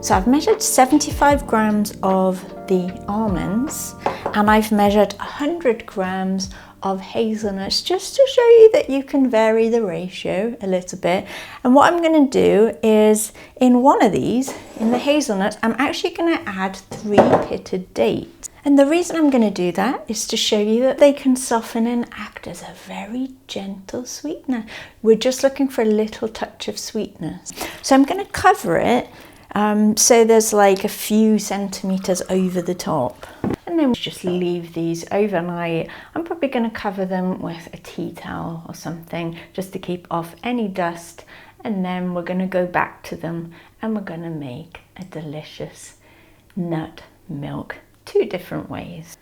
So I've measured 75 grams of the almonds and I've measured 100 grams of hazelnuts, just to show you that you can vary the ratio a little bit. And what I'm going to do is, in one of these, in the hazelnuts, I'm actually going to add 3 pitted dates. And the reason I'm going to do that is to show you that they can soften and act as a very gentle sweetener. We're just looking for a little touch of sweetness. So I'm going to cover it so there's like a few centimeters over the top. And then we just leave these overnight. I'm probably going to cover them with a tea towel or something just to keep off any dust. And then we're going to go back to them and we're going to make a delicious nut milk 2 different ways.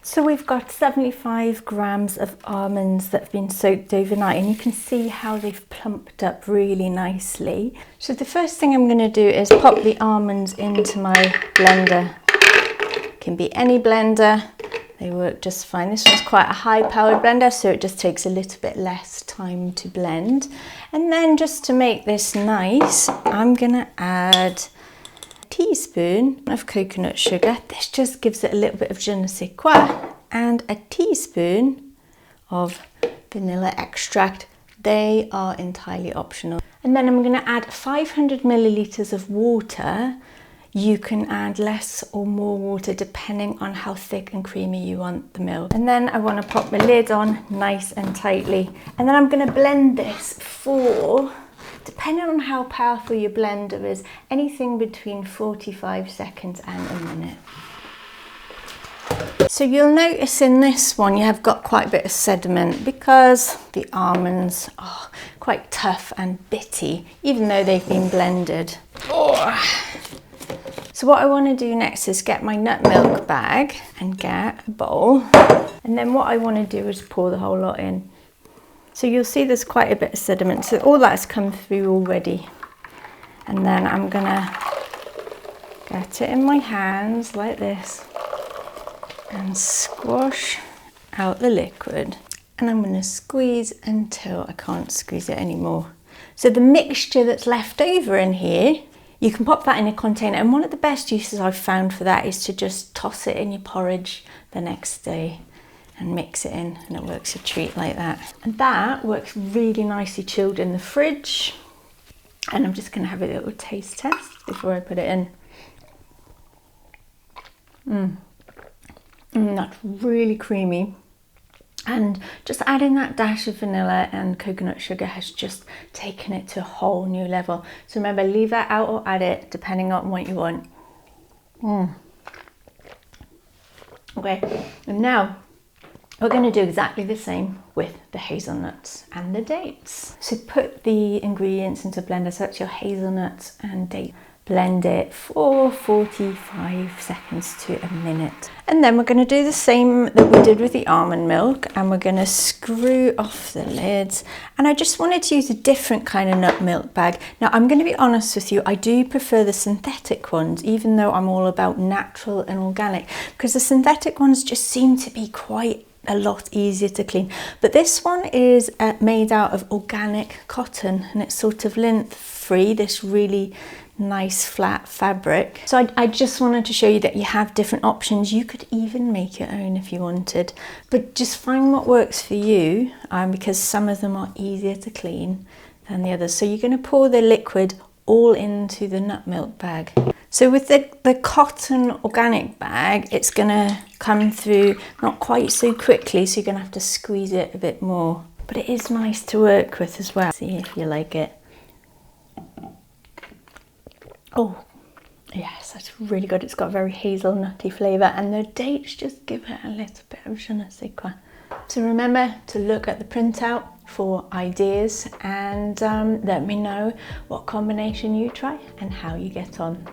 So we've got 75 grams of almonds that have been soaked overnight, and you can see how they've plumped up really nicely. So the first thing I'm going to do is pop the almonds into my blender. It can be any blender, they work just fine. This one's quite a high powered blender, so it just takes a little bit less time to blend. And then just to make this nice, I'm going to add teaspoon of coconut sugar. This just gives it a little bit of je ne sais quoi, and a teaspoon of vanilla extract. They are entirely optional. And then I'm going to add 500 milliliters of water. You can add less or more water depending on how thick and creamy you want the milk. And then I want to pop the lid on nice and tightly. And then I'm going to blend this for, depending on how powerful your blender is, anything between 45 seconds and a minute. So you'll notice in this one you have got quite a bit of sediment because the almonds are quite tough and bitty, even though they've been blended. So what I want to do next is get my nut milk bag and get a bowl. And then what I want to do is pour the whole lot in. So you'll see there's quite a bit of sediment, so all that's come through already. And then I'm gonna get it in my hands like this and squash out the liquid. And I'm gonna squeeze until I can't squeeze it anymore. So the mixture that's left over in here, you can pop that in a container. And one of the best uses I've found for that is to just toss it in your porridge the next day and mix it in, and it works a treat like that. And that works really nicely chilled in the fridge. And I'm just gonna have a little taste test before I put it in. That's really creamy. And just adding that dash of vanilla and coconut sugar has just taken it to a whole new level. So remember, leave that out or add it depending on what you want. Okay, and now we're going to do exactly the same with the hazelnuts and the dates. So put the ingredients into a blender, so it's your hazelnuts and dates. Blend it for 45 seconds to a minute. And then we're going to do the same that we did with the almond milk, and we're going to screw off the lids. And I just wanted to use a different kind of nut milk bag. Now I'm going to be honest with you, I do prefer the synthetic ones, even though I'm all about natural and organic, because the synthetic ones just seem to be quite a lot easier to clean. But this one is made out of organic cotton, and it's sort of lint free, this really nice flat fabric. So I just wanted to show you that you have different options. You could even make your own if you wanted, but just find what works for you, because some of them are easier to clean than the others. So you're going to pour the liquid all into the nut milk bag. So with the cotton organic bag, it's going to come through not quite so quickly, so you're going to have to squeeze it a bit more. But it is nice to work with as well. See if you like it. Oh, yes, that's really good. It's got a very hazelnutty flavour, and the dates just give it a little bit of je ne sais quoi. So remember to look at the printout for ideas, and let me know what combination you try and how you get on.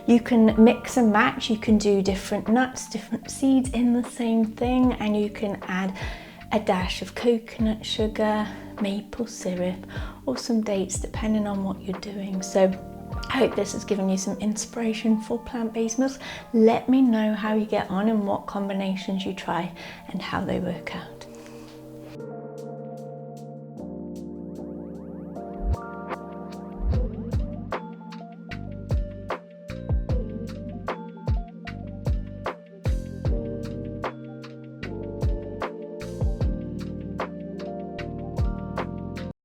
You can mix and match, you can do different nuts, different seeds in the same thing, and you can add a dash of coconut sugar, maple syrup, or some dates depending on what you're doing. So I hope this has given you some inspiration for plant-based meals. Let me know how you get on and what combinations you try and how they work out.